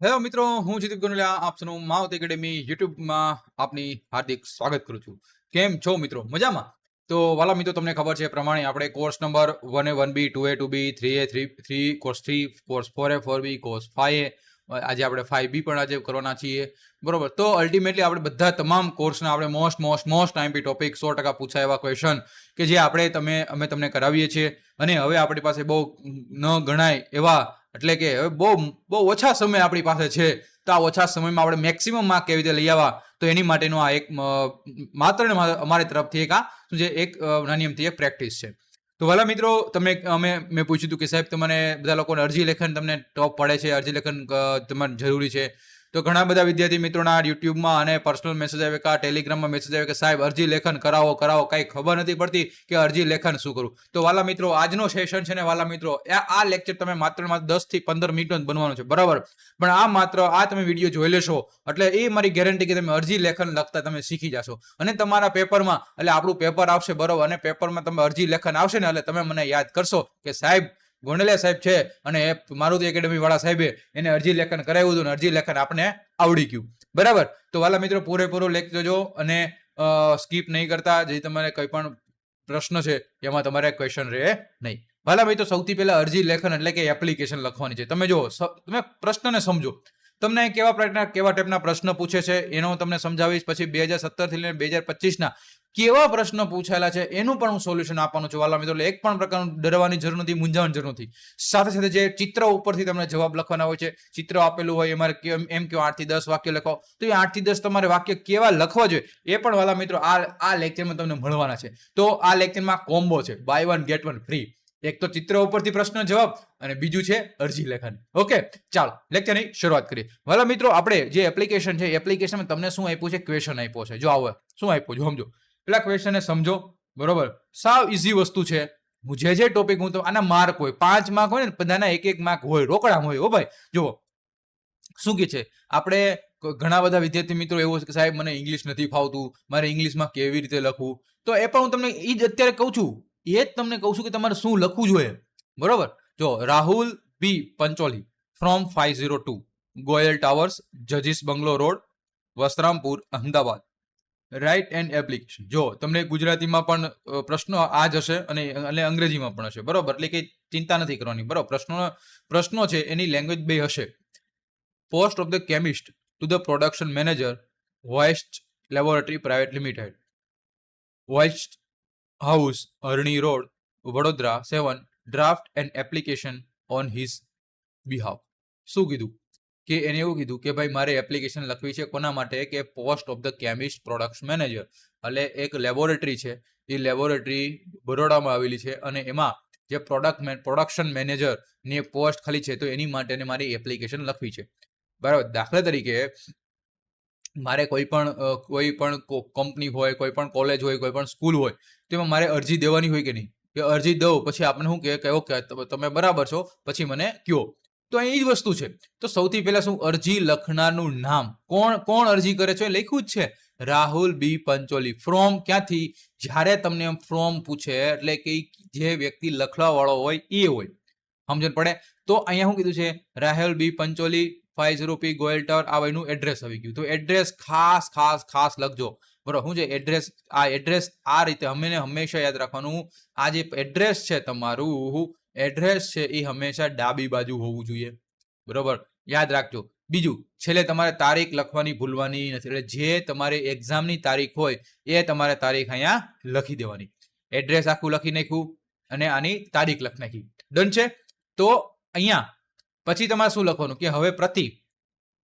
Hello મિત્રો, હું જીતુક ગોનલિયા આપનું માવત એકેડેમી યુટ્યુબમાં આપની હાર્દિક સ્વાગત કરું છું. કેમ છો મિત્રો? મજામાં? તો વાલા મિત્રો, તમને ખબર છે એ પ્રમાણે આપણે course number 1A 1B 2A 2B 3A 3 course 3 course 4A 4B course 5A આજે આપણે 5B પણ આજે કરવાના છીએ. બરોબર. તો અલ્ટિમેટલી આપણે બધા તમામ કોર્સના આપણે મોસ્ટ ટાઈમપી ટોપિક 100% પૂછાય એવા ક્વેશ્ચન કે જે અમે તમને કરાવીએ છીએ. અને હવે આપણી પાસે બહુ ન ગણાય એવા, એટલે કે હવે બહુ ઓછા સમય આપણી પાસે છે, તો આ ઓછા સમયમાં આપણે મેક્સિમમ માર્ક કેવી રીતે લઈ આવવા, તો એની માટેનો આ એક માત્ર ને માત્ર અમારી તરફથી એક નાની અમથી એક પ્રેક્ટિસ છે. તો વાલા મિત્રો, મેં પૂછ્યું હતું કે સાહેબ તમને બધા લોકોને અરજી લેખન તમને ટોપ પડે છે, અરજી લેખન તમારે જરૂરી છે. તો ઘણા બધા વિદ્યાર્થી મિત્રોના યુટ્યુબમાં અને પર્સનલ મેસેજ આવે કે ટેલિગ્રામમાં મેસેજ આવે કે સાહેબ અરજી લેખન કરાવો કાંઈ ખબર નથી પડતી કે અરજી લેખન શું કરું. તો વાલા મિત્રો, આજનો સેશન છે ને વાલા મિત્રો, આ લેક્ચર તમે માત્ર 10 થી 15 મિનિટનો જ બનવાનો છે, બરાબર. પણ આ તમે વિડીયો જોઈ લેશો એટલે એ મારી ગેરંટી કે તમે અરજી લેખન લખતા તમે શીખી જશો. અને તમારા પેપરમાં, એટલે આપણું પેપર આવશે, બરોબર, અને પેપરમાં તમે અરજી લેખન આવશે ને એટલે તમે મને યાદ કરશો કે સાહેબ ગોંડલિયા સાહેબ છે અને મારુતિ એકેડેમી વાળા સાહેબે એને અરજી લેખન કરાવ્યું હતું અને અરજી લેખન આપણે આવડી ગયું, બરાબર. તો વાલા મિત્રો, પૂરેપૂરો લેખ જોજો અને સ્કીપ નહીં કરતા. જે તમારે કંઈ પણ પ્રશ્ન છે એમાં તમારે ક્વેશ્ચન રહે નહીં. વાલા મિત્રો, સૌથી પહેલા અરજી લેખન એટલે કે એપ્લિકેશન લખવાની છે. તમે જો, તમે પ્રશ્નને સમજો. તમને કેવા ટાઈપના પ્રશ્ન પૂછે છે એનો હું તમને સમજાવીશ. પછી 2017 થી લઈને 2025ના કેવા પ્રશ્ન પૂછાયેલા છે એનું પણ હું સોલ્યુશન આપવાનું છું. વાલા મિત્રો, એક પણ પ્રકારનું ડરવાની જરૂર નથી, મૂંઝાવાની જરૂર નથી. સાથે સાથે જે ચિત્ર ઉપરથી તમને જવાબ લખવાના હોય છે, ચિત્ર આપેલું હોય એમાં એમ કે 8 થી 10 વાક્ય લખો, તો એ 8 થી 10 તમારે વાક્ય કેવા લખવા જોઈએ એ પણ વાલા મિત્રો આ લેક્ચરમાં તમને મળવાના છે. તો આ લેક્ચરમાં કોમ્બો છે, બાય 1 ગેટ 1 ફ્રી. એક તો ચિત્ર ઉપરથી પ્રશ્ન જવાબ અને બીજું છે અરજી લેખન. ઓકે, ચાલો લેક્ચરની શરૂઆત કરીએ. વાલા મિત્રો, આપણે જે એપ્લિકેશન છે, એપ્લિકેશનમાં તમને શું આપ્યું છે? ક્વેશ્ચન આપ્યો છે. જો આવો શું આપ્યું છે સમજો. પેલા ક્વેશ્ચનને સમજો, બરોબર. સાવ ઇઝી વસ્તુ છે. જે ટોપિક હું તો આના માર્ક હોય 5 માર્ક હોય ને, બધાના 1 માર્ક હોય, રોકડા હોય. હો ભાઈ, જુઓ શું કે છે. આપણે ઘણા બધા વિદ્યાર્થી મિત્રો એવું છે કે સાહેબ મને ઇંગ્લિશ નથી ફાવતું, મારે ઇંગ્લિશમાં કેવી રીતે લખવું. તો એ પણ હું તમને એ જ અત્યારે કહું છું, એ જ તમને કહું છું કે તમારે શું લખવું જોઈએ, બરોબર. જો Rahul B Pancholi from 502 Goyal towers, જજીસ bungalow road, Vastrapur, Ahmedabad, write an application. જો તમને ગુજરાતીમાં પણ પ્રશ્નો આ જ હશે અને અંગ્રેજીમાં પણ હશે, બરોબર. એટલે કે ચિંતા નથી કરવાની, બરોબર. પ્રશ્નો છે એની લેંગ્વેજ બે હશે. Post of the chemist to the production manager, વોઇસ્ટ લેબોરેટરી પ્રાઇવેટ લિમિટેડ, વોઇસ્ટ house, Harni road, Vadodara 7, draft and application on his behalf. શું કીધું કે એને એવું કીધું કે ભાઈ મારે એપ્લિકેશન લખવી છે કોના માટે? કે post of the chemist production manager. એટલે એક લેબોરેટરી છે, એ લેબોરેટરી બરોડામાં આવેલી છે અને એમાં જે પ્રોડક્શન મેનેજર ની પોસ્ટ ખાલી છે, તો એની માટે મારી એપ્લિકેશન લખવી છે, બરાબર. દાખલા તરીકે મારે કોઈ પણ કંપની હોય, કોઈ પણ કોલેજ હોય, કોઈ પણ સ્કૂલ હોય, તો એમાં મારે અરજી દેવાની હોય કે નહીં? કે અરજી દઉં પછી આપણે શું કે ઓકે તમે બરાબર છો, પછી મને કયો. તો અહીં એ જ વસ્તુ છે. તો સૌથી પહેલા શું? અરજી લખનારનું નામ. કોણ અરજી કરે છે? લખ્યું જ છે રાહુલ બી પંચોલી. ફ્રોમ ક્યાંથી? જ્યારે તમને ફ્રોમ પૂછે એટલે કે જે વ્યક્તિ લખવા વાળો હોય એ હોય, સમજણ પડે. તો અહીંયા શું કીધું છે? Rahul B Pancholi 50P Goyal tower. આ એનું એડ્રેસ આવી ગયું. તો એડ્રેસ ખાસ લખજો, બરોબર. શું છે એડ્રેસ? આ એડ્રેસ આ રીતે હંમેશા યાદ રાખવાનું. આ જે એડ્રેસ છે તમારું, એડ્રેસ છે એ હંમેશા ડાબી બાજુ હોવું જોઈએ, બરોબર. યાદ રાખજો. બીજું, છેલ્લે તમારે તારીખ લખવાની ભૂલવાની નથી. એટલે જે તમારી એક્ઝામની તારીખ હોય એ તમારે તારીખ અહીંયા લખી દેવાની. એડ્રેસ આખું લખી નાખ્યું અને આની તારીખ લખી નાખી. ડન છે. તો અહીંયા પછી તમારે શું લખવાનું? કે હવે પ્રતિ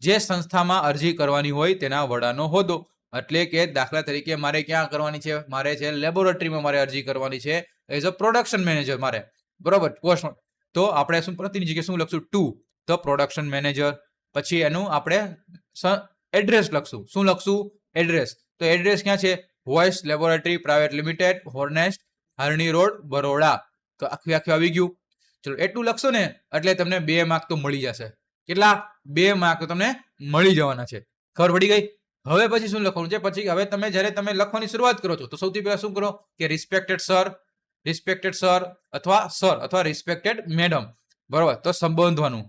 જે સંસ્થામાં અરજી કરવાની હોય તેના વડાનો હોદ્દો. એટલે કે દાખલા તરીકે મારે ક્યાં કરવાની છે? મારે છે લેબોરેટરીમાં મારે અરજી કરવાની છે એઝ અ પ્રોડક્શન મેનેજર મારે, બરોબર. પોસ્ટમાં તો આપણે શું પ્રતિની જગ્યાએ શું લખશું? Two the production manager. પછી એનું આપણે એડ્રેસ લખશું. શું લખશું? એડ્રેસ. તો એડ્રેસ ક્યાં છે? વોઇસ લેબોરેટરી પ્રાઇવેટ લિમિટેડ, હોર્નેસ્ટ, હરણી રોડ, બરોડા. તો આખું આવી ગયું. ચલો એટલું લખશો ને એટલે તમને 2 માર્ક તો મળી જશે. કેટલા? 2 માર્ક તો તમને મળી જવાના છે. ખબર પડી ગઈ? હવે પછી શું લખવાનું છે? પછી હવે જ્યારે તમે લખવાની શરૂઆત કરો છો તો સૌથી પહેલા શું કરો? કે રિસ્પેક્ટેડ સર અથવા રિસ્પેક્ટેડ મેડમ, બરોબર. તો સંબોધવાનું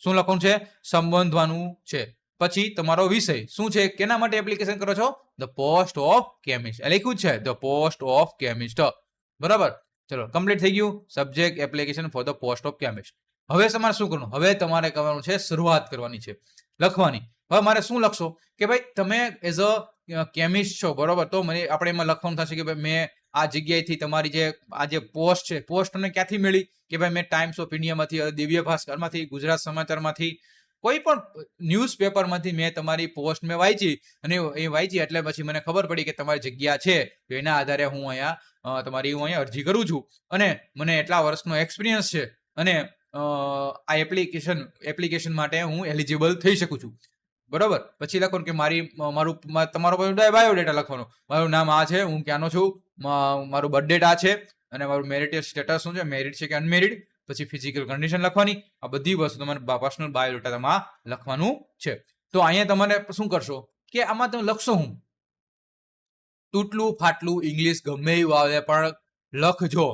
શું લખવાનું છે? સંબંધવાનું છે. પછી તમારો વિષય શું છે? કેના માટે એપ્લિકેશન કરો છો? The post of chemist. લખ્યું છે ધ પોસ્ટ ઓફ કેમિસ્ટ. બરાબર. ચલો કમ્પ્લીટ થઈ ગયું. Subject application for the post of chemist. હવે તમારે શું કરવાનું? હવે તમારે કરવાનું છે શરૂઆત કરવાની છે લખવાની. હવે મારે શું લખશો કે ભાઈ તમે એઝ અ કેમિસ્ટ છો, બરોબર? તો મને આપણે એમાં લખવાનું થશે કે ભાઈ મેં આ જગ્યાએથી તમારી જે પોસ્ટ છે, પોસ્ટ તમને ક્યાંથી મળી? કે ભાઈ મેં ટાઈમ્સ ઓફ ઇન્ડિયામાંથી, દિવ્ય ભાસ્કરમાંથી, ગુજરાત સમાચારમાંથી, કોઈ પણ ન્યૂઝપેપરમાંથી મેં તમારી પોસ્ટ મેં વાંચી અને એ વાંચી એટલે પછી મને ખબર પડી કે તમારી જગ્યા છે. તો એના આધારે હું અહીંયા અરજી કરું છું અને મને એટલા વર્ષનો એક્સપિરિયન્સ છે અને આ એપ્લિકેશન માટે હું એલિજિબલ થઈ શકું છું. બરોબર. પછી લખવાનું કે તમારો બાયોડેટા લખવાનો. મારું નામ આ છે, હું ક્યાંનો છું, મારું બર્થ ડેટ આ છે અને મારું મેરિટ સ્ટેટસ શું છે, મેરિડ છે કે અનમેરિડ. પછી ફિઝિકલ કન્ડિશન લખવાની. આ બધી વસ્તુ તમારે પર્સનલ બાયોડેટા તમારે લખવાનું છે. તો અહીંયા તમારે શું કરશો કે આમાં તમે લખશો હું તૂટલું ફાટલું ઇંગ્લિશ ગમે એવું આવે પણ લખજો.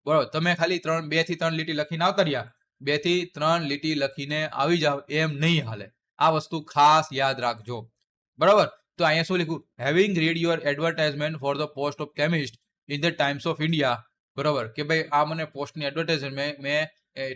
બરોબર. તમે ખાલી 2 થી 3 લીટી લખીને આવતા રહ્યા, 2 થી 3 લીટી લખીને આવી જાવ એમ નહીં હાલે. આ વસ્તુ ખાસ યાદ રાખજો. બરાબર. તો અહીંયા શું લખ્યું? Having read your advertisement four the post of chemist in the times of India. બરોબર. કે ભાઈ આ મને પોસ્ટની એડવર્ટાઇઝમેન્ટ મેં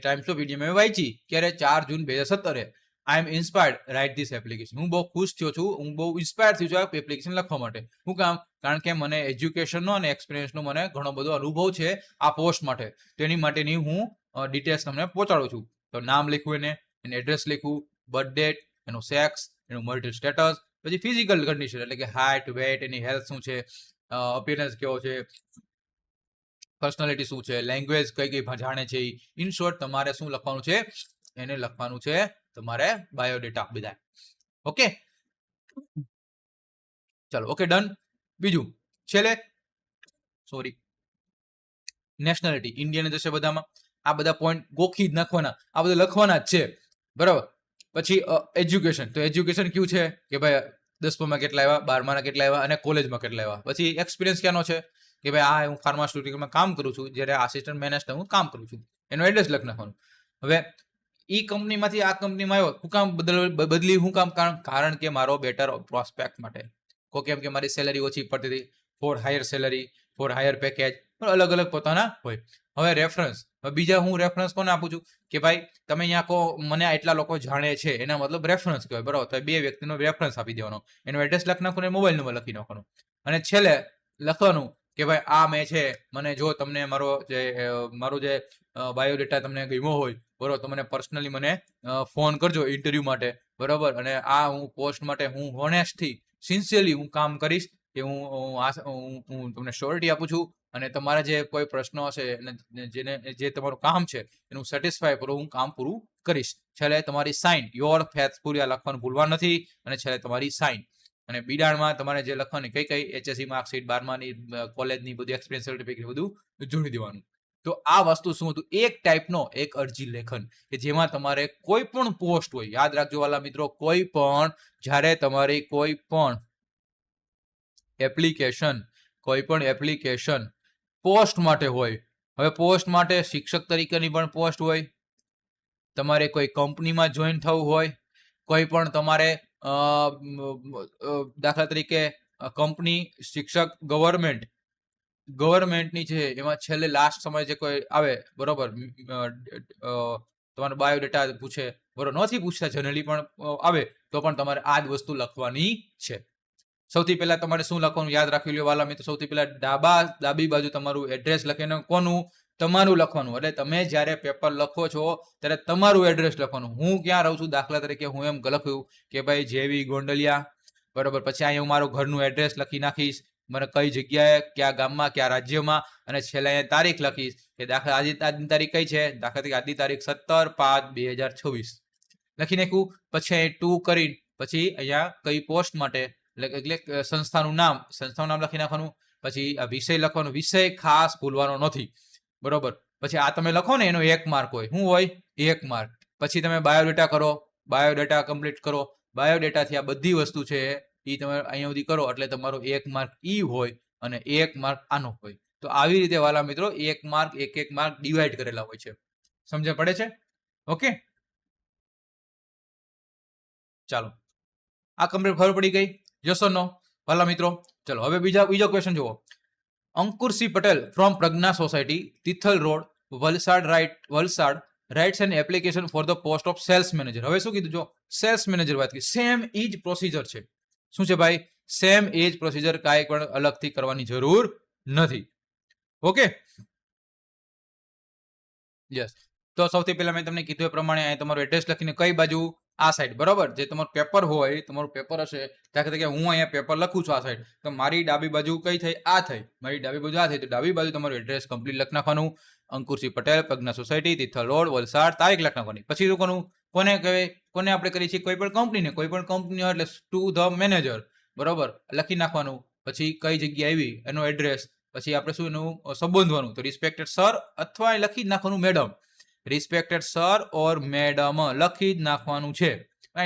ટાઈમ્સ ઓફ ઇન્ડિયા મેં વાંચી ક્યારે? 4 જૂન 2017. આઈ એમ ઇન્સ્પાયર્ડ રાઇટ ધીસ એપ્લિકેશન. હું બહુ ખુશ થયો છું, હું બહુ ઇન્સ્પાયર થયો છું આ એપ્લિકેશન લખવા માટે. શું કામ? કારણ કે મને એજ્યુકેશનનો અને એક્સપિરિયન્સનો મને ઘણો બધો અનુભવ છે આ પોસ્ટ માટે. તેની માટેની હું ડિટેલ્સ તમને પહોંચાડું છું. તો નામ લખ્યું, એનું એડ્રેસ લખ્યું, બર્થ ડેટ, એનું સેક્સ, એનું મેરિટલ સ્ટેટસ, પછી ફિઝિકલ કન્ડિશન એટલે કે હાઇટ, વેટ, એની હેલ્થ શું છે, અપિયરન્સ કેવો છે, પર્સનાલિટી શું છે, લેંગ્વેજ કઈ જાણે છે. ઇન શોર્ટ તમારે શું લખવાનું છે? એને લખવાનું છે તમારે બાયોડેટા બધા. ઓકે, ચલો ઓકે ડન. બીજું છેલ્લે નેશનાલિટી ઇન્ડિયન જશે બધામાં. આ બધા પોઈન્ટ ગોખી જ નાખવાના, આ બધા લખવાના જ છે. બરાબર. પછી એજ્યુકેશન. તો એજ્યુકેશન કયું છે કે ભાઈ 10માં કેટલા આવ્યા, 12માં કેટલા આવ્યા અને કોલેજમાં કેટલા આવ્યા. પછી એક્સપિરિયન્સ ક્યાંનો છે કે ભાઈ હું ફાર્માસ્યુટિકલમાં કામ કરું છું, જ્યારે આસિસ્ટન્ટ મેનેજર હું કામ કરું છું. એનો એડ્રેસ લખી નાખવાનું. હવે ઈ કંપનીમાંથી આ કંપનીમાં આવ્યો, હું કામ બદલી, હું કામ? કારણ કે મારો બેટર પ્રોસ્પેક્ટ માટે. કેમ કે મારી સેલરી ઓછી પડતી હતી, four higher salary, four higher package, અલગ અલગ પોતાના હોય. હવે રેફરન્સ, બીજા હું રેફરન્સ કોને આપું છું કે ભાઈ તમે અહીંયા કહો મને એટલા લોકો જાણે છે, એના મતલબ રેફરન્સ કહેવાય. બરાબર. તો 2 વ્યક્તિનો રેફરન્સ આપી દેવાનો, એનો એડ્રેસ લખી નાખવાનો, મોબાઈલ નંબર લખી નાખવાનો અને છેલ્લે લખવાનું કે ભાઈ આ મેં છે, મને જો તમને મારો જે બાયોડેટા તમને ગમ્યો હોય, બરોબર, તો મને પર્સનલી મને ફોન કરજો ઇન્ટરવ્યુ માટે. બરોબર. અને આ હું પોસ્ટ માટે હું હોનેસ્ટથી સિન્સિયરલી હું કામ કરીશ કે હું તમને શ્યોરિટી આપું છું. અને તમારા જે કોઈ પ્રશ્નો હશે જે તમારું કામ છે એનું સેટિસ્ફાય કરો, હું કામ પૂરું કરીશ. છેલ્લે તમારી સાઇન, યોર ફેથફુલ લખવાનું ભૂલવા નથી. અને છેલ્લે તમારી સાઇન. અને બિડાણમાં તમારે જે લખવાની કઈ HSC માર્કશીટ, 12માની કોલેજની બધી એક્સપિરિયન્સ સર્ટિફિકેટ બધું જોડી દેવાનું. તો આ વસ્તુ શું હતું? એક ટાઈપનો એક અરજી લેખન કે જેમાં તમારે કોઈ પણ પોસ્ટ હોય, યાદ રાખજો વાલા મિત્રો, જ્યારે તમારી કોઈ પણ એપ્લિકેશન પોસ્ટ માટે હોય. હવે પોસ્ટ માટે શિક્ષક તરીકેની પણ પોસ્ટ હોય, તમારે કોઈ કંપનીમાં જોઈન થવું હોય, કોઈ પણ તમારે દાખલા તરીકે કંપની, શિક્ષક, ગવર્મેન્ટની છે, એમાં છેલ્લે લાસ્ટ સમય જે કોઈ આવે, બરોબર, તમારો બાયોડેટા પૂછે, બરોબર, નથી પૂછતા જનરલી પણ આવે તો પણ તમારે આ જ વસ્તુ લખવાની છે. સૌથી પહેલા તમારે શું લખવાનું યાદ રાખી લો વાલા મિત્રો. સૌથી પહેલા ડાબી બાજુ તમારું એડ્રેસ લખીને કોનું? તમારું લખવાનું. એટલે તમે જ્યારે પેપર લખો છો ત્યારે તમારું એડ્રેસ લખવાનું. હું ક્યાં રહું છું, દાખલા તરીકે હું એમ લખ્યું કે ભાઈ જેવી ગોંડલિયા, બરોબર. પછી અહીંયા હું મારું ઘરનું એડ્રેસ લખી નાખીશ, મને કઈ જગ્યાએ, કયા ગામમાં, કયા રાજ્યમાં, અને છેલ્લે અહીંયા તારીખ લખીશ કે દાખલા આજની તારીખ કઈ છે, દાખલા તરીકે આજની તારીખ 17/5/2026 લખી નાખ્યું. પછી અહીં 2 કરીને પછી અહીંયા કઈ પોસ્ટ માટે એટલે સંસ્થાનું નામ લખી નાખવાનું. પછી આ વિષય લખવાનો, વિષય ખાસ ભૂલવાનો નથી. બરોબર. પછી આ તમે લખો ને એનો 1 માર્ક હોય. શું હોય? 1 માર્ક. પછી તમે બાયોડેટા કરો, બાયોડેટા કમ્પ્લીટ કરો. બાયોડેટાથી આ બધી વસ્તુ છે એ તમે અહીંયા સુધી કરો એટલે તમારો 1 માર્ક ઈ હોય અને 1 માર્ક આનો હોય. તો આવી રીતે વાલા મિત્રો 1 માર્ક 1 માર્ક ડિવાઈડ કરેલા હોય છે. સમજ પડે છે? ઓકે. ચાલો, આ કમ્પ્લીટ ખબર પડી ગઈ? યસ ઓર નો વાલા મિત્રો? ચલો હવે બીજો ક્વેશ્ચન જુઓ. Ankursinh Patel from Pragna society, Tithal road, Valsad writes an application for the post of sales manager. હવે શું કીધું? જો સેલ્સ મેનેજર વાત કરી, સેમ એ જ પ્રોસિજર છે. શું છે ભાઈ? સેમ એ જ પ્રોસિજર, કાંઈ પણ અલગથી કરવાની જરૂર નથી. Okay, yes. તો સૌથી પહેલા મેં તમને કીધું એ પ્રમાણે અહીં તમારું એડ્રેસ લખીને કઈ બાજુ? આ સાઈડ, બરોબર. જે તમારું પેપર હોય, તમારું પેપર હશે, દાખલા તરીકે હું અહીંયા પેપર લખું છું આ સાઈડ, તો મારી ડાબી બાજુ કઈ થઈ? આ થઈ. મારી ડાબી બાજુ આ થઈ, તો ડાબી બાજુ તમારું એડ્રેસ કમ્પ્લીટ લખી નાખવાનું. અંકુરસિંહ પટેલ, પ્રજ્ઞા સોસાયટી, તિથલ રોડ, વલસાડ, તારીખ લખી નાખવાની. પછી શું કરવું? કોને કહેવાય? કોને આપણે કરીએ છીએ? કોઈ પણ કંપની હોય એટલે ટુ ધ મેનેજર, બરોબર, લખી નાખવાનું. પછી કઈ જગ્યાએ આવી એનો એડ્રેસ, પછી આપણે શું એનું સંબોધવાનું, તો રિસ્પેક્ટેડ સર અથવા લખી જ નાખવાનું madam. Respected sir or madam લખી જ નાખવાનું છે.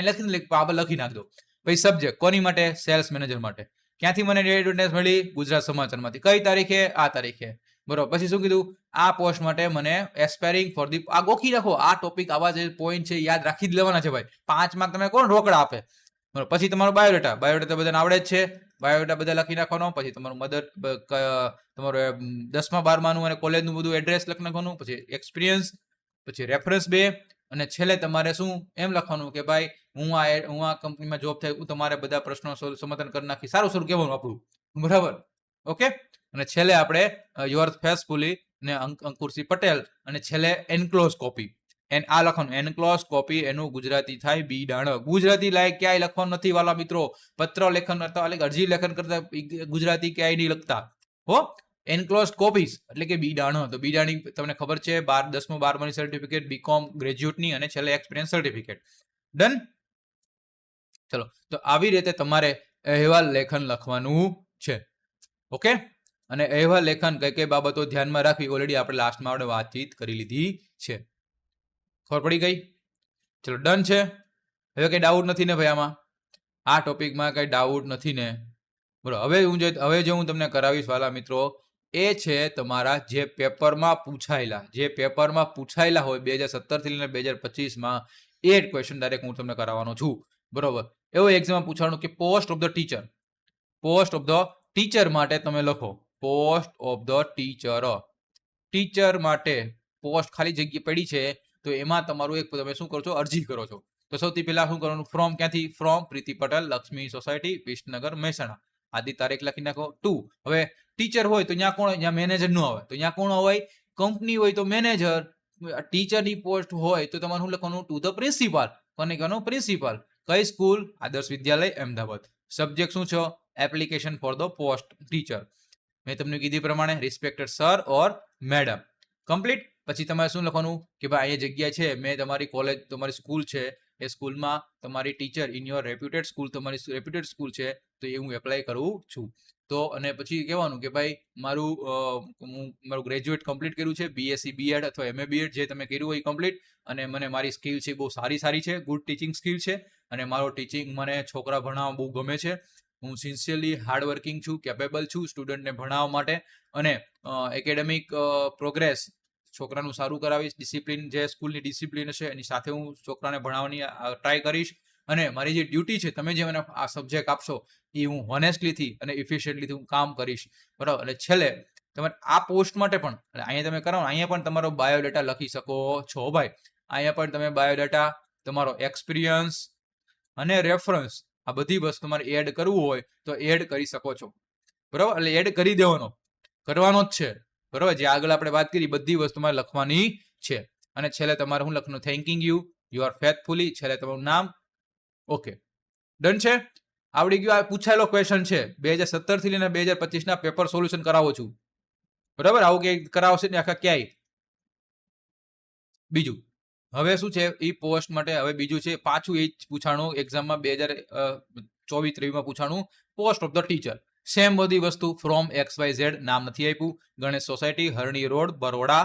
લખી નાખ દો. પછી સબ્જેક્ટ કોની માટે? સેલ્સ મેનેજર માટે. ક્યાંથી મને એડવર્ટાઇઝ મળી? ગુજરાત સમાચારમાંથી. કઈ તારીખે? આ તારીખે, બરોબર. પછી શું કીધું? આ પોસ્ટ માટે મને એસ્પાયરિંગ ફોર ધી, આ ગોખી રાખો. આ ટોપિક, આવા જે પોઈન્ટ છે યાદ રાખી જ લેવાના છે ભાઈ. 5 માર્ક તમે કોણ રોકડા આપે? બરોબર. પછી તમારો બાયોડેટા બધાને આવડે જ છે. બાયોડેટા બધા લખી નાખવાનો. પછી તમારું તમારું 10મા 12માનું અને કોલેજનું બધું એડ્રેસ લખી નાખવાનું. પછી એક્સપિરિયન્સ, પછી રેફરન્સ 2, અને છેલ્લે તમારે શું એમ લખવાનું કે ભાઈ હું આ કંપનીમાં જોબ થાય, હું તમારે બધા પ્રશ્નો સમાધાન કરી નાખી. સારું કહેવાનું આપણું, બરાબર. ઓકે, અને છેલ્લે આપણે યોર ફેસફુલી ને અંકુરસિંહ પટેલ, અને છેલ્લે એનક્લોઝ કોપી. આ લખવાનું એનક્લોઝ કોપી, એનું ગુજરાતી થાય બીડાણ. ગુજરાતી લાયક ક્યાંય લખવાનું નથી વાલા મિત્રો. પત્ર લેખન કરતા, અરજી લેખન કરતા ગુજરાતી ક્યાંય નહીં લખતા હો. એનક્લોઝ કોપીઝ એટલે કે બીડાણો. તો બીડાણી તમને ખબર છે, 10મું 12માની સર્ટિફિકેટ, બીકોમ ગ્રેજ્યુએટની, અને છેલ્લે એક્સપિરિયન્સ સર્ટિફિકેટ. ડન. ચલો, તો આવી રીતે તમારે અહેવાલ લેખન લખવાનું છે. ઓકે, અને અહેવાલ લેખન કઈ કઈ બાબતો ધ્યાનમાં રાખવી ઓલરેડી આપણે લાસ્ટમાં આપણે વાતચીત કરી લીધી છે. ખબર પડી ગઈ? ચલો, ડન છે. હવે કઈ ડાઉટ નથી ને ભાઈ? આમાં આ ટોપિકમાં કઈ ડાઉટ નથી ને? બરોબર. હવે જે હું તમને કરાવીશ વાલા મિત્રો, એ છે તમારા જે પેપરમાં પૂછાયેલા હોય 2017 થી લઈને 2025માં, એ જ ક્વેશ્ચન ડાયરેક્ટ હું તમને કરાવવાનો છું. બરોબર. એવો એક્ઝામમાં પૂછવાનું કે પોસ્ટ ઓફ ધ ટીચર માટે તમે લખો. પોસ્ટ ઓફ ધ ટીચર માટે પોસ્ટ ખાલી જગ્યા પડી છે, તો એમાં તમારું એક તમે શું કરો છો? અરજી કરો છો. તો સૌથી પહેલા શું કરવાનું? ફ્રોમ ક્યાંથી? From Preeti Patel, Lakshmi society, Visnagar, Mehsana. આદિ તારીખ લખી નાખો. 2. હવે ટીચર હોય તો ત્યાં કોણ? ત્યાં મેનેજર ન આવે, તો ત્યાં કોણ હોય? કંપની હોય તો મેનેજર. ટીચરની પોસ્ટ હોય તો તમારે શું લખવાનું? Two the principal. કોને કહેવાનું? પ્રિન્સિપાલ. કઈ સ્કૂલ? આદર્શ વિદ્યાલય, અમદાવાદ. સબ્જેક્ટ શું છે? Application for the post teacher. મેં તમને કીધી પ્રમાણે respected sir or madam. Complete. પછી તમારે શું લખવાનું કે ભાઈ અહીંયા જગ્યા છે, મેં તમારી કોલેજ, તમારી સ્કૂલ છે, એ સ્કૂલમાં તમારી teacher in your reputed school, તમારી રેપ્યુટેડ સ્કૂલ છે, તો એ હું એપ્લાય કરું છું. તો અને પછી કહેવાનું કે ભાઈ મારું ગ્રેજ્યુએટ કમ્પ્લીટ કર્યું છે, બીએસસી બીએડ અથવા MA બીએડ જે તમે કર્યું હોય કમ્પ્લીટ, અને મને મારી સ્કિલ છે બહુ સારી છે, ગુડ ટીચિંગ સ્કિલ છે, અને મારો ટીચિંગ મને છોકરા ભણાવવા બહુ ગમે છે. હું સિન્સિયરલી હાર્ડવર્કિંગ છું, કેપેબલ છું સ્ટુડન્ટને ભણાવવા માટે, અને એકેડેમિક પ્રોગ્રેસ છોકરાનું સારું કરાવીશ. ડિસિપ્લિન, જે સ્કૂલની ડિસિપ્લિન છે એની સાથે હું છોકરાને ભણાવવાની ટ્રાય કરીશ. અને મારી જે ડ્યુટી છે, તમે જે મને આ સબ્જેક્ટ આપશો એ હું હોનેસ્ટલીથી અને ઇફિશિયન્ટલીથી હું કામ કરીશ, બરાબર. અને છેલ્લે તમારે આ પોસ્ટ માટે પણ, અહીંયા તમે કરો, અહીંયા પણ તમારો બાયોડેટા લખી શકો છો ભાઈ. અહીંયા પણ તમે બાયોડેટા, તમારો એક્સપિરિયન્સ અને રેફરન્સ, આ બધી વસ્તુ તમારે એડ કરવું હોય તો એડ કરી શકો છો, બરાબર. એટલે એડ કરી દેવાનો, કરવાનો જ છે, બરાબર. જે આગળ આપણે વાત કરી બધી વસ્તુ મારે લખવાની છે. અને છેલ્લે તમારે શું લખવાનું? થેન્કિંગ યુ આર ફેથફુલી, છેલ્લે તમારું નામ. ઓકે, ડન છે. આવડી ગયું. આ પૂછાયેલો ક્વેશ્ચન છે. 2017 થી લઈને 2025 ના પેપર સોલ્યુશન કરાવો છું, બરાબર. આવું કે કરાવશે ને આખા ક્યાંય. બીજું હવે શું છે? એ પોસ્ટ માટે હવે બીજું છે, પાછું એ જ પૂછાણું એક્ઝામમાં 2024-23માં પૂછાણું. Post of the teacher, same બધી વસ્તુ. ફ્રોમ XYZ, નામ નથી આપ્યું. Ganesh society, Harni road, Baroda.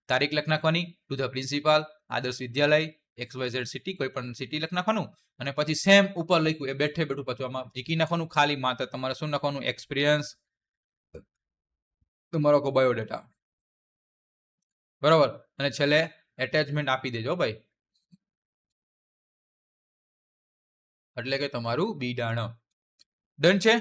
તારીખ લખ નાખવાની. ટુ ધ પ્રિન્સિપાલ, આદર્શ વિદ્યાલય, XYZ સિટી, કોઈ પણ સિટી લખ નાખવાનું. અને પછી સેમ ઉપર લખ્યું એ બેઠે બેઠું પાછું આમાં જીકી નાખવાનું. ખાલી માત્ર તમારે શું નાખવાનું? એક્સપિરિયન્સ, તમારો બાયોડેટા, બરાબર. અને છેલ્લે એટેચમેન્ટ આપી દેજો ભાઈ. એટલે કે તમારું બિડાણ. ડન છે?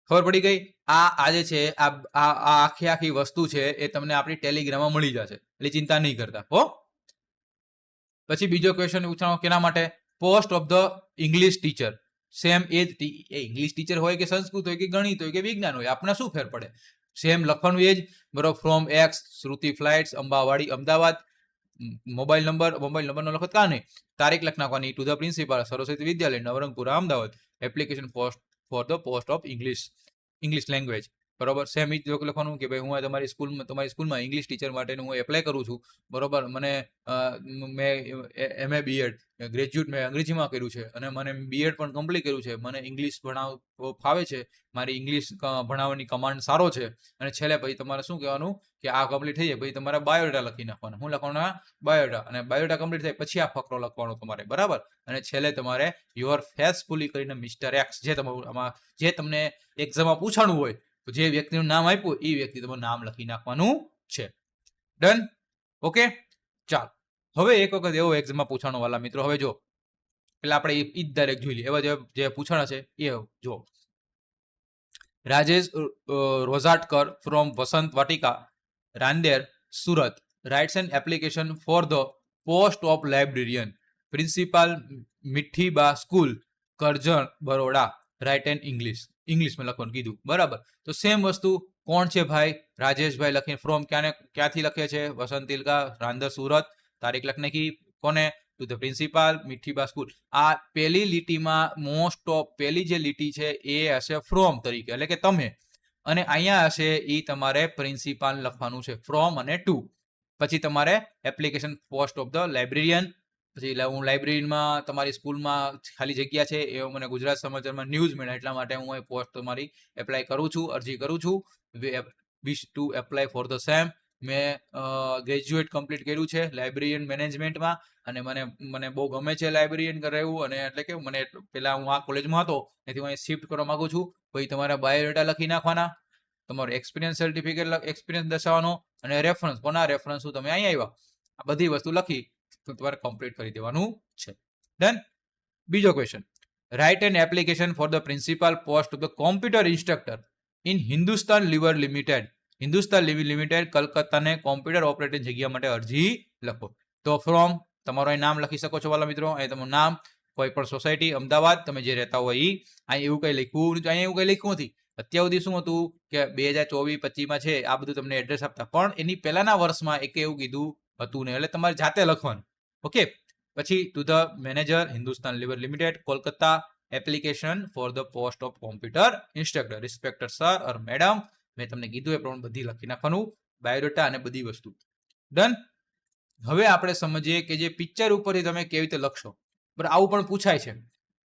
ખબર પડી ગઈ? આ જે છે આ આખી વસ્તુ છે એ તમને આપણી ટેલિગ્રામમાં મળી જશે, એટલે ચિંતા નહીં કરતા હો. પછી બીજો ક્વેશ્ચન પૂછવાનો કેના માટે? Post of the English teacher. Same એ ઇંગ્લિશ ટીચર હોય કે સંસ્કૃત હોય કે ગણિત હોય કે વિજ્ઞાન હોય, આપણે શું ફેર પડે? સેમ લખવાનું એ જ બરોબર. From X, Shruti flights, Ambawadi Ahmedabad. Mobile નંબરનો લખત કાં નહીં, તારીખ લખ નાખવાની. To the principal, Saraswati Vidyalaya, Navrangpura, Ahmedabad. Application post for the post of English language. બરોબર. સેમ જ લખવાનું કે ભાઈ હું તમારી સ્કૂલમાં ઇંગ્લિશ ટીચર માટેનું હું એપ્લાય કરું છું. બરોબર. મેં MA BEd ગ્રેજ્યુએટ મેં અંગ્રેજીમાં કર્યું છે અને મને BEd પણ કમ્પ્લીટ કર્યું છે. મને ઇંગ્લિશ ભણાવવું ફાવે છે, મારી ઇંગ્લિશ ભણાવવાની કમાન્ડ સારો છે. અને છેલ્લે પછી તમારે શું કહેવાનું કે આ કમ્પ્લીટ થઈ જાય પછી તમારે બાયોડેટા લખી નાખવાના. હું લખવાના? બાયોડેટા. અને બાયોડેટા કમ્પ્લીટ થાય પછી આ ફકરો લખવાનો તમારે. બરાબર. અને છેલ્લે તમારે યોર ફેસફુલી કરીને મિસ્ટર એક્સ, જે તમારું આમાં જે તમને એક્ઝામમાં પૂછાણું હોય તો જે વ્યક્તિનું નામ આપ્યું એ વ્યક્તિ તમારું નામ લખી નાખવાનું છે. ડન? ઓકે, ચાલ. હવે એક વખત એવો એક્ઝામમાં પૂછાણો વાલા મિત્રો, હવે જો એટલે આપણે ઈ ડાયરેક્ટ જોઈ લઈએ. એવા જે પૂછાણા છે એ જો. Rajesh Rozatkar from Vasant Vatika, Rander, Surat, writes an application for the post of librarian, principal Mithiba school, Karjan, Baroda. Write an ઇંગ્લિશમાં લખવાનું કીધું. બરાબર. તો સેમ વસ્તુ કોણ છે ભાઈ? રાજેશભાઈ લખીને ફ્રોમ ક્યાંથી લખે છે? વસંતિલકા, રાંદેર, સુરત. તારીખ લખ નાખી. કોને? To the principal Mithiba school. આ પહેલી લીટીમાં મોસ્ટ ઓફ પહેલી જે લીટી છે એ હશે ફ્રોમ તરીકે, એટલે કે તમે. અને અહીંયા હશે એ તમારે પ્રિન્સિપાલ લખવાનું છે, ફ્રોમ અને ટુ. પછી તમારે application post of the librarian. પછી હું લાઇબ્રેરીમાં તમારી સ્કૂલમાં ખાલી જગ્યા છે એવો મને ગુજરાત સમાચારમાં ન્યૂઝ મળ્યા, એટલા માટે હું એ પોસ્ટ તમારી એપ્લાય કરું છું, અરજી કરું છું. Wish to apply for the same. મેં ગ્રેજ્યુએટ કમ્પ્લીટ કર્યું છે લાઇબ્રેરિયન મેનેજમેન્ટમાં અને મને બહુ ગમે છે લાઇબ્રેરિયન રહેવું. અને એટલે કે મને પહેલા હું આ કોલેજમાં હતો એથી હું અહીં શિફ્ટ કરવા માંગુ છું. પછી તમારા બાયોડેટા લખી નાખવાના, તમારો એક્સપિરિયન્સ સર્ટિફિકેટ એક્સપિરિયન્સ દર્શાવવાનો અને રેફરન્સ, કોના રેફરન્સ તમે અહીં આવ્યા, આ બધી વસ્તુ લખી તો તમારે કમ્પ્લીટ કરી દેવાનું છે. ડન? બીજો question. Write an application for the principal post of the computer instructor in Hindustan Lever Limited, Hindustan Lever Limited, કલકત્તાને કોમ્પ્યુટર ઓપરેટર જગ્યા માટે અરજી લખો. તો ફ્રોમ તમારો અહીં નામ લખી શકો છો વાલા મિત્રો. અહીં તમારું નામ, કોઈ પણ સોસાયટી, અમદાવાદ, તમે જે રહેતા હોય એ. અહીં એવું કંઈ લખ્યું નથી, અહીંયા એવું કંઈ લખ્યું નથી. અત્યાર સુધી શું હતું કે 2024-25માં છે આ બધું તમને એડ્રેસ આપતા, પણ એની પહેલાના વર્ષમાં એક એવું કીધું હતું ને, એટલે તમારે જાતે લખવાનું. ઓકે. પછી to the manager, Hindustan Lever Limited, Kolkata, application for the post of computer instructor, respected sir or madam. મેં તમને કીધું એ પ્રમાણે બધી લખી નાખવાનું, બાયોડેટા અને બધી વસ્તુ. ડન? હવે આપણે સમજીએ કે જે પિક્ચર ઉપરથી તમે કેવી રીતે લખશો. બરાબર. આવું પણ પૂછાય છે.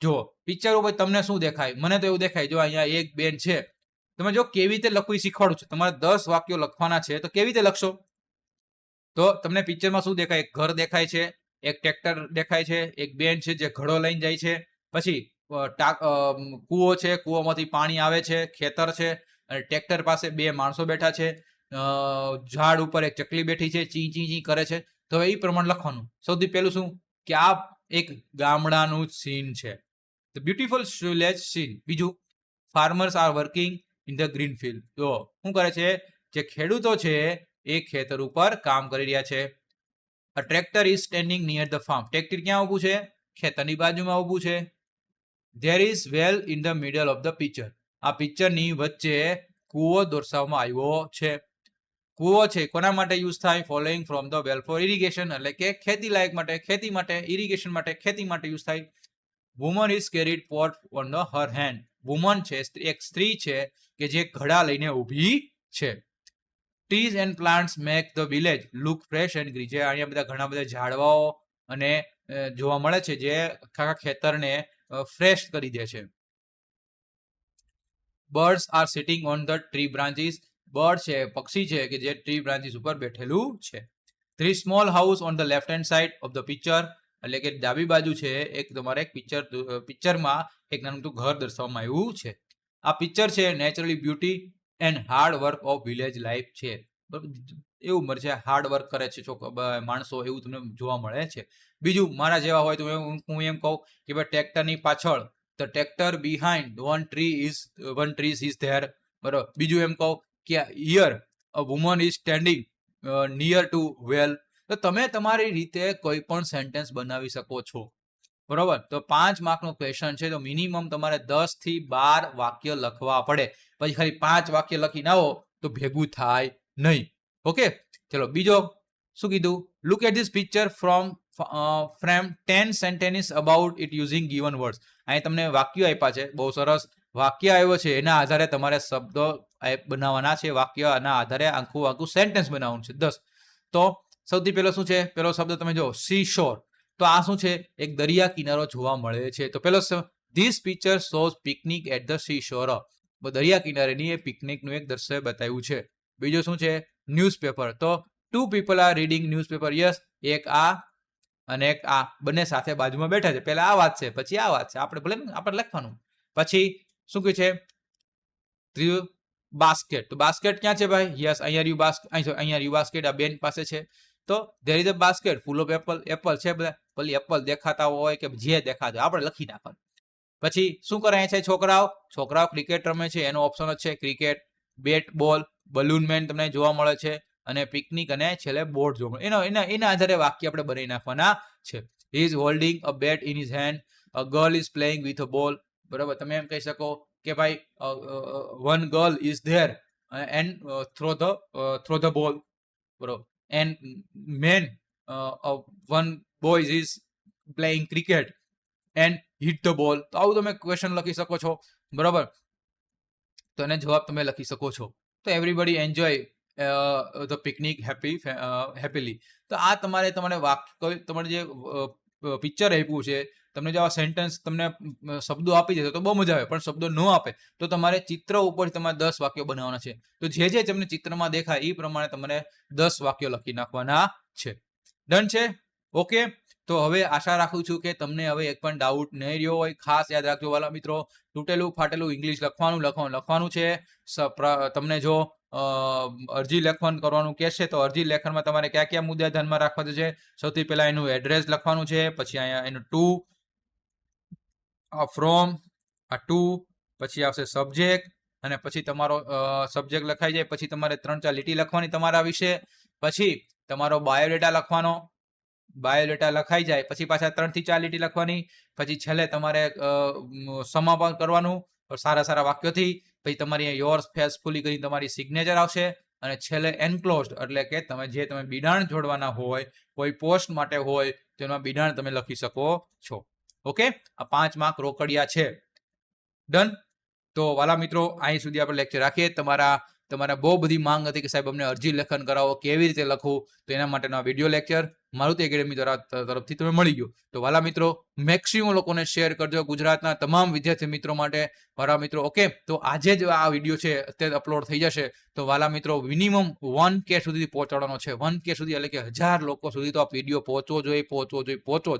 જો પિક્ચર ઉપર તમને શું દેખાય? મને તો એવું દેખાય, જો અહીંયા એક બેન છે, તમે જો કેવી રીતે લખવું શીખવાડું છું. તમારે 10 વાક્યો લખવાના છે તો કેવી રીતે લખશો? તો તમને પિક્ચરમાં શું દેખાય? એક ઘર દેખાય છે, એક ટ્રેક્ટર દેખાય છે, એક બેન છે જે ઘડો લઈને જાય છે, પછી કૂવો છે, કૂવામાંથી પાણી આવે છે, ખેતર છે અને ટ્રેક્ટર પાસે 2 માણસો બેઠા છે, ઝાડ ઉપર એક ચકલી બેઠી છે, ચી ચી ચી કરે છે. તો એ પ્રમાણે લખવાનું. સૌથી પહેલું શું કે આ એક ગામડાનું સીન છે, ધ બ્યુટીફુલ વિલેજ સીન. બીજું, farmers are working in the green field. તો શું કરે છે? જે ખેડૂતો છે એ ખેતર ઉપર કામ કરી રહ્યા છે. A tractor is standing near the farm. Tractor ક્યાં ઊભું છે? ખેતરની બાજુમાં ઊભું છે. There is well in the middle of the picture. આ પિક્ચરની વચ્ચે કૂવો દર્શાવવામાં આવ્યો છે. કૂવો છે કોના માટે યુઝ થાય? Following from the well for irrigation, એટલે કે ખેતી લાયક માટે, ખેતી માટે, ઇરિગેશન માટે, ખેતી માટે યુઝ થાય. Woman is carried pot on the Har hand. Woman છે એક સ્ત્રી છે કે જે ઘડા લઈને ઊભી છે. Trees and plants make the village look fresh and green. જે અહીંયા બધા ઘણા બધા ઝાડવાઓ અને જોવા મળે છે જે આખા ખેતરને ફ્રેશ કરી દે છે. Birds are sitting on the tree branches. Bird છે પક્ષી છે કે જે ટ્રી બ્રાન્ચીસ ઉપર બેઠેલું છે. 3 small house on the left hand side of the picture, એટલે કે ડાબી બાજુ છે એક તમારે પિક્ચરમાં એક નાનું ઘર દર્શાવવામાં આવ્યું છે. આ પિક્ચર છે naturally beauty and hard work of village life છે. બરોબર? એવું મળે છે, હાર્ડ વર્ક કરે છે માણસો, એવું તમને જોવા મળે છે. બીજું મારા જેવા હોય તો હું એમ કહું કે ભાઈ ટ્રેક્ટરની પાછળ the tractor behind one tree is there. બરોબર. બીજું એમ કહું કે here a woman is standing near to well. તો તમે તમારી રીતે કોઈ પણ સેન્ટેન્સ બનાવી શકો છો. બરોબર. તો 5 માર્કનો ક્વેશ્ચન છે, તો મિનિમમ તમારે 10 થી 12 વાક્ય લખવા પડે. પછી ખાલી 5 વાક્ય લખીને આવો તો ભેગું થાય નહીં. ઓકે, ચલો બીજો શું કીધું? Look at this picture frame 10 sentence about it using given words. અહીં તમને વાક્યો આપ્યા છે, બહુ સરસ વાક્ય આવ્યો છે, એના આધારે તમારે શબ્દો બનાવવાના છે. વાક્યના આધારે આખું સેન્ટેન્સ બનાવવાનું છે 10. તો સૌથી પહેલો શું છે? પહેલો શબ્દ તમે જો સી શોર. તો આ શું છે? એક દરિયા કિનારો જોવા મળે છે. તો પેલો this picture shows picnic at the sea shore. દરિયા કિનારેની એ પિકનિકનું એક દ્રશ્ય બતાવ્યું છે. બીજું શું છે? ન્યૂઝપેપર. તો 2 people are reading newspaper. Yes, એક આ અને એક આ બંને સાથે બાજુમાં બેઠા છે. પહેલા આ વાત છે, પછી આ વાત છે. આપણે લખવાનું. પછી શું કહે છે? ત્રીજું બાસ્કેટ. તો બાસ્કેટ ક્યાં છે ભાઈ? યસ, અહીંયા યુ બાસ્કેટ આ બેન પાસે છે. તો there is a basket full of Apple છે. બધા ભલે એપલ દેખાતા હોય કે જે દેખાતા આપણે લખી નાખવાનું. પછી શું કરે છે છોકરાઓ ક્રિકેટ રમે છે, એનો ઓપ્શન જ છે ક્રિકેટ. બેટ બોલ, બલૂન મેન તમને જોવા મળે છે, અને પિકનિક અને છેલ્લે બોર્ડ જોવા મળે. એના આધારે વાક્ય આપણે બનાવી નાખવાના છે. He is holding a bat in his hand, a girl is playing with a ball. બરાબર. તમે એમ કહી શકો કે ભાઈ one girl is there and throw the ball. બરોબર. And man one boy is playing cricket and hit the ball. તો આવું તમે ક્વેશ્ચન લખી શકો છો. બરાબર. તો એને જવાબ તમે લખી શકો છો. તો everybody enjoy the picnic happily. તો આ તમારે તમારે જે પિક્ચર આપ્યું છે, તમને જો આ સેન્ટેન્સ તમને શબ્દો આપી દેશે તો બહુ મજા આવે. પણ શબ્દો ન આપે તો તમારે ચિત્ર ઉપર તમારે 10 વાક્યો બનાવવાના છે. તો જે તમને ચિત્રમાં દેખાય એ પ્રમાણે તમારે 10 વાક્યો લખી નાખવાના છે. ડન છે? ઓકે. તો હવે આશા રાખું છું કે તમને હવે એક પણ ડાઉટ નહીં રહ્યો હોય. ખાસ યાદ રાખજો વાલા મિત્રો, તૂટેલું ફાટેલું ઇંગ્લિશ લખવાનું છે. તમને જો અરજી લેખન કરવાનું કહેશે તો અરજી લેખનમાં તમારે કયા કયા મુદ્દા ધ્યાનમાં રાખવા છે? સૌથી પહેલા એનું એડ્રેસ લખવાનું છે. પછી અહીંયા એનું ટુ, ફ્રોમ, આ ટુ, પછી આવશે સબ્જેક્ટ, અને પછી તમારો સબ્જેક્ટ લખાઈ જાય પછી તમારે 3-4 લીટી લખવાની તમારા વિશે. પછી તમારો બાયોડેટા લખવાનો. બાયોડેટા લખાઈ જાય પછી પાછા 3 થી 4 લીટી લખવાની. પછી છેલ્લે તમારે સમાપન કરવાનું સારા વાક્યોથી. પછી તમારી યોર્સ ફેસફુલી કરી તમારી સિગ્નેચર આવશે. અને છેલ્લે એન્ક્લોઝડ, એટલે કે તમે બિડાણ જોડવાના હોય, કોઈ પોસ્ટ માટે હોય, તેમાં બિડાણ તમે લખી શકો છો. ઓકે, આ 5 માર્ક રોકડિયા છે. ડન. તો વાલા મિત્રો, અહીં સુધી આપણે લેક્ચર રાખીએ. તમારા બહુ બધી માંગ હતી કે સાહેબ અમને અરજી લેખન કરાવો, કેવી રીતે લખવું, તો એના માટેનો વિડીયો લેક્ચર મારુતિ એકેડમી તરફથી તમે મળી ગયો. તો વાલા મિત્રો, મેક્સિમમ લોકોને શેર કરજો, ગુજરાતના તમામ વિદ્યાર્થી મિત્રો માટે. વાલા મિત્રો, ઓકે, તો આજે જ આ વિડીયો છે અત્યારે અપલોડ થઈ જશે. તો વાલા મિત્રો, મિનિમમ 1K સુધી પહોંચાડવાનો છે. 1K સુધી, એટલે કે 1000 લોકો સુધી તો આ વિડીયો પહોંચવો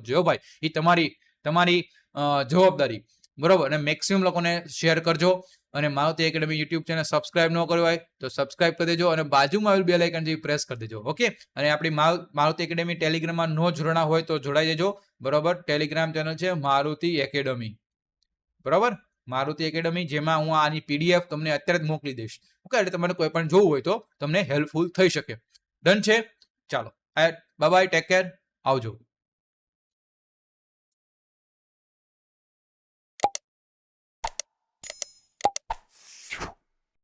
જોઈએ ભાઈ. એ તમારી જવાબદારી. બરોબર. અને મેક્સિમમ લોકોને શેર કરજો. અને Maruti academy YouTube channel subscribe ન કર્યો હોય તો સબસ્ક્રાઇબ કરી દેજો, અને બાજુમાં આવેલ બેલ આઇકન જેવી પ્રેસ કરી દેજો. ઓકે. અને આપણી મારુતિ એકેડમી ટેલિગ્રામમાં ન જોડાણા હોય તો જોડાઈ દેજો. બરોબર. ટેલિગ્રામ ચેનલ છે મારુતિ એકેડમી. બરોબર. મારુતિ એકેડમી, જેમાં હું આની PDF તમને અત્યારે જ મોકલી દઈશ. ઓકે. એટલે તમારે કોઈ પણ જોવું હોય તો તમને હેલ્પફુલ થઈ શકે. ડન છે? ચાલો, બાય બાય, ટેક કેર, આવજો.